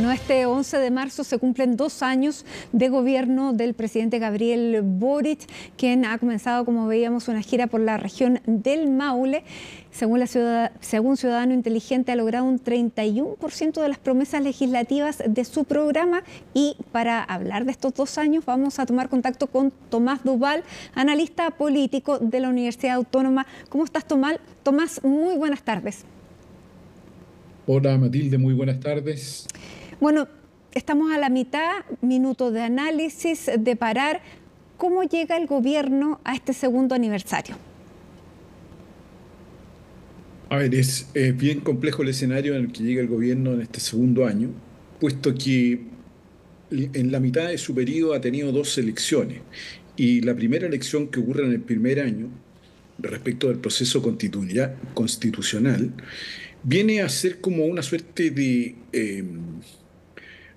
Bueno, este 11 de marzo se cumplen 2 años de gobierno del presidente Gabriel Boric, quien ha comenzado, como veíamos, una gira por la región del Maule. Según Ciudadano Inteligente, ha logrado un 31% de las promesas legislativas de su programa. Y para hablar de estos 2 años vamos a tomar contacto con Tomás Duval, analista político de la Universidad Autónoma. ¿Cómo estás, Tomás? Muy buenas tardes. Hola Matilde, muy buenas tardes. Bueno, estamos a la mitad, minuto de análisis, de parar. ¿Cómo llega el gobierno a este segundo aniversario? A ver, es bien complejo el escenario en el que llega el gobierno en este segundo año, puesto que en la mitad de su periodo ha tenido 2 elecciones. Y la primera elección que ocurre en el primer año, respecto del proceso constitucional, viene a ser como una suerte de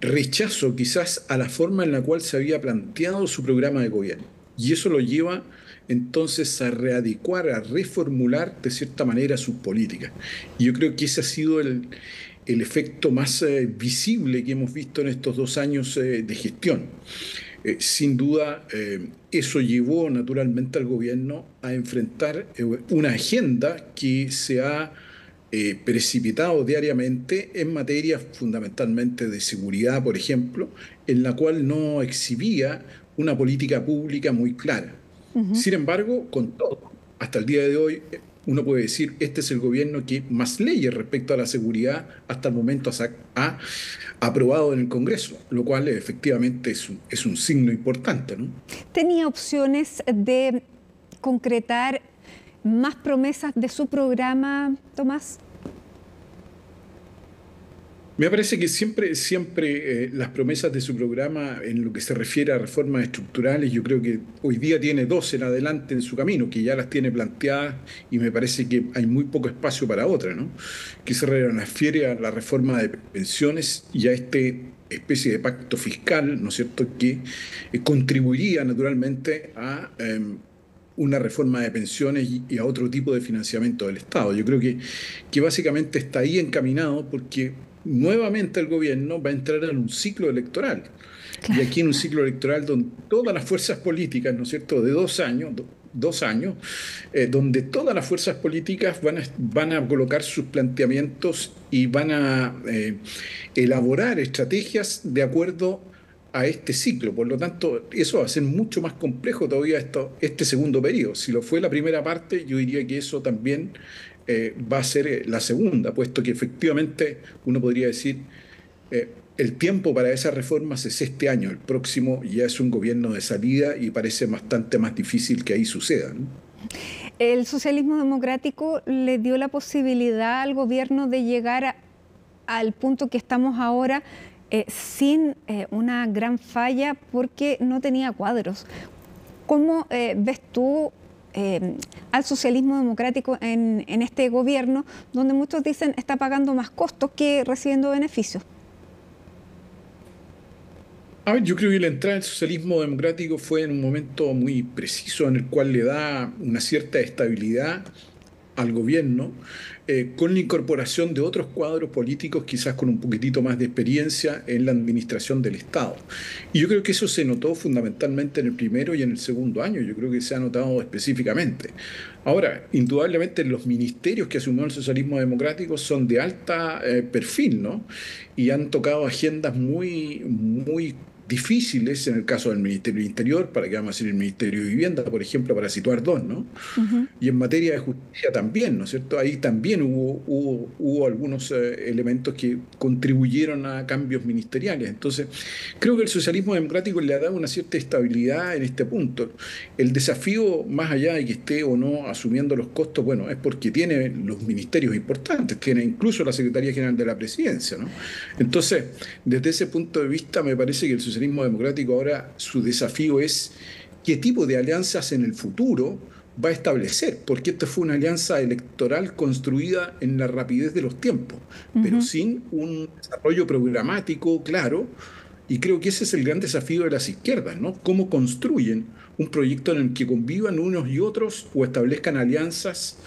rechazo quizás a la forma en la cual se había planteado su programa de gobierno. Y eso lo lleva entonces a readecuar, a reformular de cierta manera sus políticas. Y yo creo que ese ha sido el efecto más visible que hemos visto en estos 2 años de gestión. Sin duda, eso llevó naturalmente al gobierno a enfrentar una agenda que se ha precipitado diariamente en materia fundamentalmente de seguridad, por ejemplo, en la cual no exhibía una política pública muy clara. Sin embargo, con todo, hasta el día de hoy, uno puede decir, este es el gobierno que más leyes respecto a la seguridad hasta el momento ha aprobado en el Congreso, lo cual efectivamente es un signo importante, ¿no? ¿Tenía opciones de concretar más promesas de su programa, Tomás? Me parece que siempre las promesas de su programa en lo que se refiere a reformas estructurales, yo creo que hoy día tiene 2 en adelante en su camino, que ya las tiene planteadas y me parece que hay muy poco espacio para otra, ¿no? Que se refiere a la reforma de pensiones y a este especie de pacto fiscal, ¿no es cierto?, que contribuiría naturalmente a una reforma de pensiones y a otro tipo de financiamiento del Estado. Yo creo que básicamente está ahí encaminado porque nuevamente el gobierno va a entrar en un ciclo electoral. Claro. Y aquí en un ciclo electoral donde todas las fuerzas políticas, ¿no es cierto?, de 2 años, donde todas las fuerzas políticas van a colocar sus planteamientos y van a elaborar estrategias de acuerdo a este ciclo. Por lo tanto, eso va a ser mucho más complejo todavía este segundo periodo. Si lo fue la primera parte, yo diría que eso también va a ser la segunda, puesto que efectivamente uno podría decir el tiempo para esas reformas es este año, el próximo ya es un gobierno de salida y parece bastante más difícil que ahí suceda, ¿no? ¿El socialismo democrático le dio la posibilidad al gobierno de llegar al punto que estamos ahora sin una gran falla porque no tenía cuadros? ¿Cómo ves tú al socialismo democrático en este gobierno, donde muchos dicen está pagando más costos que recibiendo beneficios? A ver, yo creo que la entrada del socialismo democrático fue en un momento muy preciso en el cual le da una cierta estabilidad al gobierno, con la incorporación de otros cuadros políticos, quizás con un poquitito más de experiencia en la administración del Estado. Y yo creo que eso se notó fundamentalmente en el primero y en el segundo año, yo creo que se ha notado específicamente. Ahora, indudablemente los ministerios que asumió el socialismo democrático son de alta perfil, ¿no? Y han tocado agendas muy difíciles en el caso del Ministerio del Interior, para que vamos a decir el Ministerio de Vivienda, por ejemplo, para situar 2, ¿no? Y en materia de justicia también, ¿no es cierto? Ahí también hubo algunos elementos que contribuyeron a cambios ministeriales. Entonces, creo que el socialismo democrático le ha dado una cierta estabilidad en este punto. El desafío, más allá de que esté o no asumiendo los costos, bueno, es porque tiene los ministerios importantes, tiene incluso la Secretaría General de la Presidencia, ¿no? Entonces, desde ese punto de vista, me parece que el socialismo democrático ahora su desafío es qué tipo de alianzas en el futuro va a establecer, porque esta fue una alianza electoral construida en la rapidez de los tiempos, pero sin un desarrollo programático claro Y creo que ese es el gran desafío de las izquierdas, ¿no? Cómo construyen un proyecto en el que convivan unos y otros o establezcan alianzas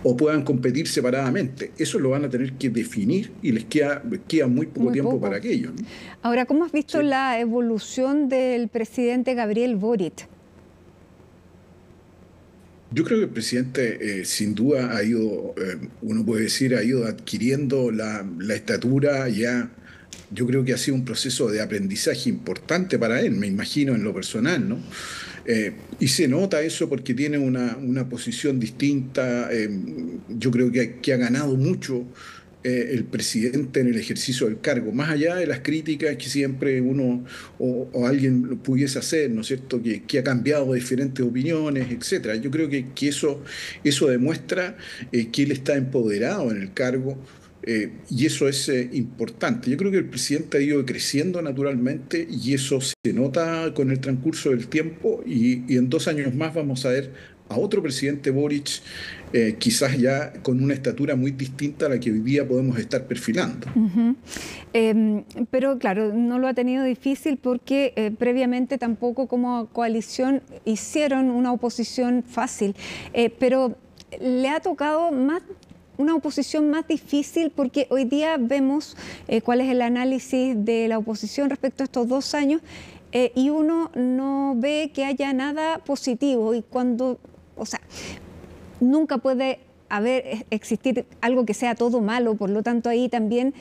o puedan competir separadamente. Eso lo van a tener que definir y queda muy poco Muy tiempo poco. para aquello, ¿no? Ahora, ¿cómo has visto Sí. la evolución del presidente Gabriel Boric? Yo creo que el presidente sin duda ha ido, uno puede decir, ha ido adquiriendo la estatura ya. Yo creo que ha sido un proceso de aprendizaje importante para él, me imagino en lo personal, ¿no? Y se nota eso porque tiene una posición distinta. Yo creo que ha ganado mucho el presidente en el ejercicio del cargo, más allá de las críticas que siempre uno o alguien pudiese hacer, ¿no es cierto?, que ha cambiado diferentes opiniones, etcétera. Yo creo que eso demuestra que él está empoderado en el cargo. Y eso es importante. Yo creo que el presidente ha ido creciendo naturalmente y eso se nota con el transcurso del tiempo y en 2 años más vamos a ver a otro presidente Boric, quizás ya con una estatura muy distinta a la que hoy día podemos estar perfilando. Ujú. Pero claro, no lo ha tenido difícil porque previamente tampoco como coalición hicieron una oposición fácil. Pero le ha tocado más una oposición más difícil porque hoy día vemos cuál es el análisis de la oposición respecto a estos 2 años y uno no ve que haya nada positivo y cuando, o sea, nunca puede existir algo que sea todo malo, por lo tanto ahí también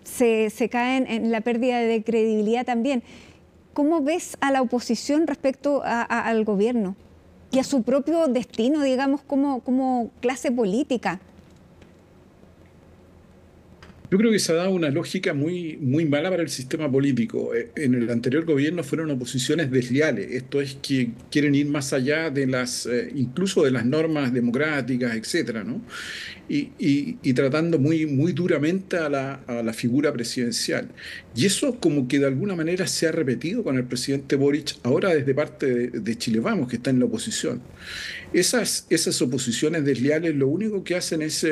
se caen en la pérdida de credibilidad también. ¿Cómo ves a la oposición respecto al gobierno y a su propio destino, digamos, como clase política? Yo creo que se ha dado una lógica muy mala para el sistema político. En el anterior gobierno fueron oposiciones desleales, esto es que quieren ir más allá de incluso de las normas democráticas, etcétera, ¿no? Y tratando muy duramente a la figura presidencial. Y eso como que de alguna manera se ha repetido con el presidente Boric, ahora desde parte de Chile Vamos, que está en la oposición. Esas oposiciones desleales lo único que hacen es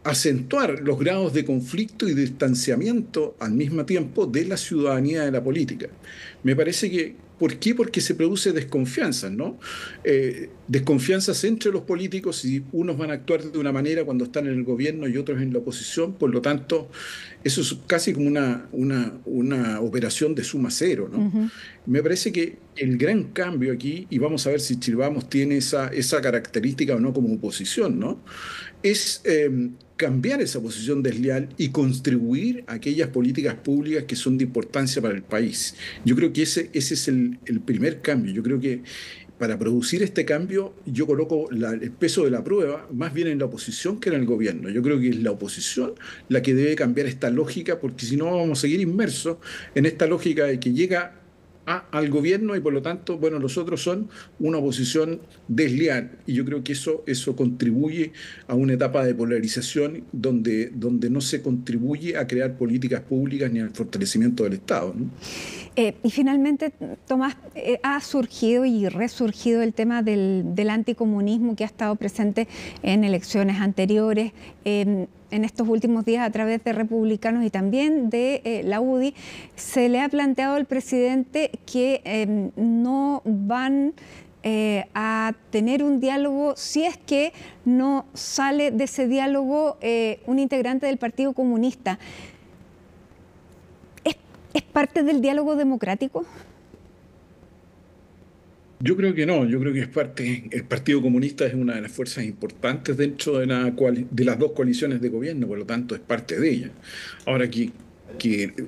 acentuar los grados de conflicto y distanciamiento al mismo tiempo de la ciudadanía de la política. Me parece que, ¿por qué? Porque se produce desconfianza, ¿no? Desconfianzas entre los políticos y unos van a actuar de una manera cuando están en el gobierno y otros en la oposición, por lo tanto, eso es casi como una operación de suma cero, ¿no? Ujú. Me parece que el gran cambio aquí, y vamos a ver si Chile Vamos tiene esa característica o no como oposición, ¿no? Es cambiar esa posición desleal y contribuir a aquellas políticas públicas que son de importancia para el país. Yo creo que ese es el primer cambio. Yo creo que para producir este cambio yo coloco el peso de la prueba más bien en la oposición que en el gobierno. Yo creo que es la oposición la que debe cambiar esta lógica porque si no vamos a seguir inmersos en esta lógica de que llega al gobierno y por lo tanto, bueno, los otros son una oposición desleal y yo creo que eso contribuye a una etapa de polarización donde no se contribuye a crear políticas públicas ni al fortalecimiento del Estado, ¿no? Y finalmente, Tomás, ha surgido y resurgido el tema del anticomunismo que ha estado presente en elecciones anteriores, en estos últimos días a través de republicanos y también de la UDI. Se le ha planteado al presidente que no van a tener un diálogo si es que no sale de ese diálogo un integrante del Partido Comunista. ¿Es parte del diálogo democrático? Yo creo que no, yo creo que es parte, el Partido Comunista es una de las fuerzas importantes dentro de las dos coaliciones de gobierno, por lo tanto es parte de ella. Ahora que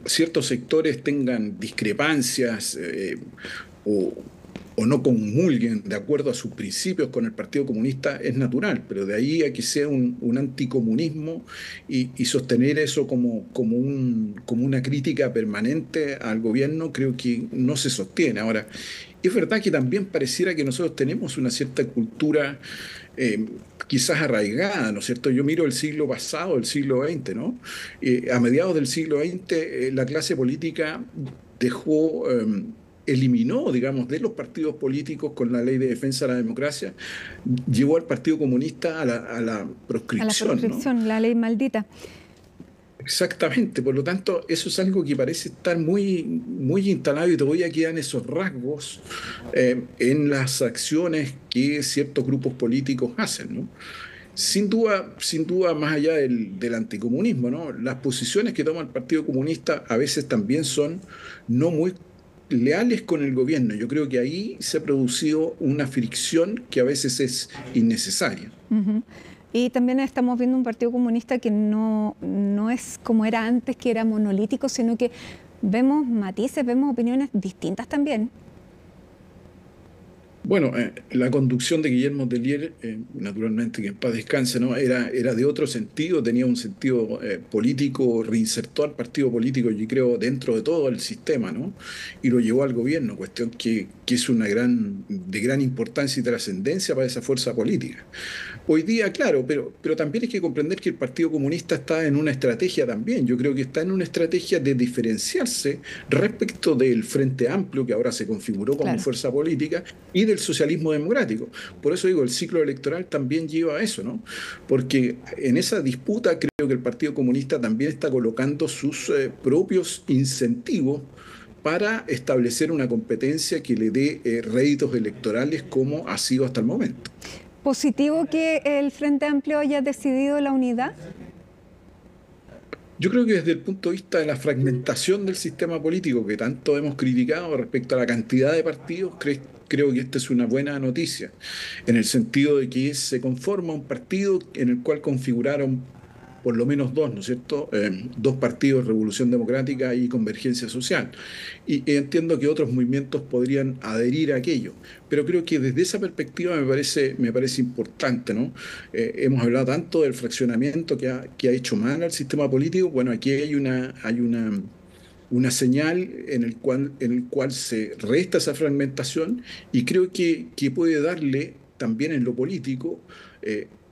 ciertos sectores tengan discrepancias o, o no comulguen de acuerdo a sus principios con el Partido Comunista es natural, pero de ahí a que sea un anticomunismo y sostener eso como una crítica permanente al gobierno, creo que no se sostiene. Ahora, es verdad que también pareciera que nosotros tenemos una cierta cultura quizás arraigada, ¿no es cierto? Yo miro el siglo pasado, el siglo XX, ¿no? A mediados del siglo XX, la clase política eliminó, digamos, de los partidos políticos con la ley de defensa de la democracia, llevó al Partido Comunista a la A la proscripción, ¿no? proscripción, la ley maldita. Exactamente, por lo tanto, eso es algo que parece estar muy instalado y todavía quedan esos rasgos en las acciones que ciertos grupos políticos hacen, ¿no? Sin duda, más allá del anticomunismo, ¿no? Las posiciones que toma el Partido Comunista a veces también son no muy leales con el gobierno. Yo creo que ahí se ha producido una fricción que a veces es innecesaria. Ujú. Y también estamos viendo un Partido Comunista que no es como era antes, que era monolítico, sino que vemos matices, vemos opiniones distintas también. Bueno, la conducción de Guillermo Tellier, naturalmente que en paz descanse, ¿no? Era de otro sentido, tenía un sentido político, reinsertó al partido político, yo creo, dentro de todo el sistema, ¿no? Y lo llevó al gobierno, cuestión que es de gran importancia y trascendencia para esa fuerza política. Hoy día, claro, pero también hay que comprender que el Partido Comunista está en una estrategia también. Yo creo que está en una estrategia de diferenciarse respecto del Frente Amplio, que ahora se configuró como Claro. fuerza política, y del socialismo democrático. Por eso digo, el ciclo electoral también lleva a eso, ¿no? Porque en esa disputa creo que el Partido Comunista también está colocando sus propios incentivos para establecer una competencia que le dé réditos electorales como ha sido hasta el momento. ¿Positivo que el Frente Amplio haya decidido la unidad? Yo creo que desde el punto de vista de la fragmentación del sistema político que tanto hemos criticado respecto a la cantidad de partidos, creo que esta es una buena noticia, en el sentido de que se conforma un partido en el cual configuraron por lo menos dos, ¿no es cierto? Dos partidos, Revolución Democrática y Convergencia Social. Y entiendo que otros movimientos podrían adherir a aquello, pero creo que desde esa perspectiva me parece importante, ¿no? Hemos hablado tanto del fraccionamiento que ha hecho mal al sistema político. Bueno, aquí una señal en el cual se resta esa fragmentación y creo que puede darle también en lo político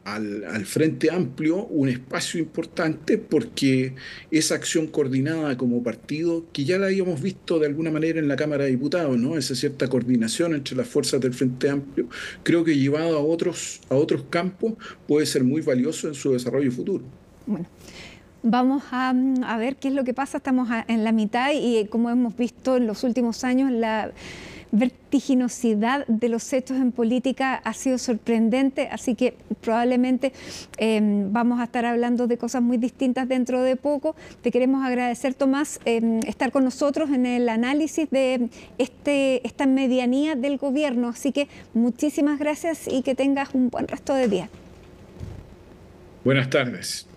al Frente Amplio un espacio importante porque esa acción coordinada como partido, que ya la habíamos visto de alguna manera en la Cámara de Diputados, ¿no? Esa cierta coordinación entre las fuerzas del Frente Amplio, creo que llevado a otros campos puede ser muy valioso en su desarrollo futuro. Bueno, vamos a ver qué es lo que pasa. Estamos en la mitad y como hemos visto en los últimos años, la vertiginosidad de los hechos en política ha sido sorprendente, así que probablemente vamos a estar hablando de cosas muy distintas dentro de poco. Te queremos agradecer, Tomás, estar con nosotros en el análisis de esta medianía del gobierno, así que muchísimas gracias y que tengas un buen resto de día. Buenas tardes.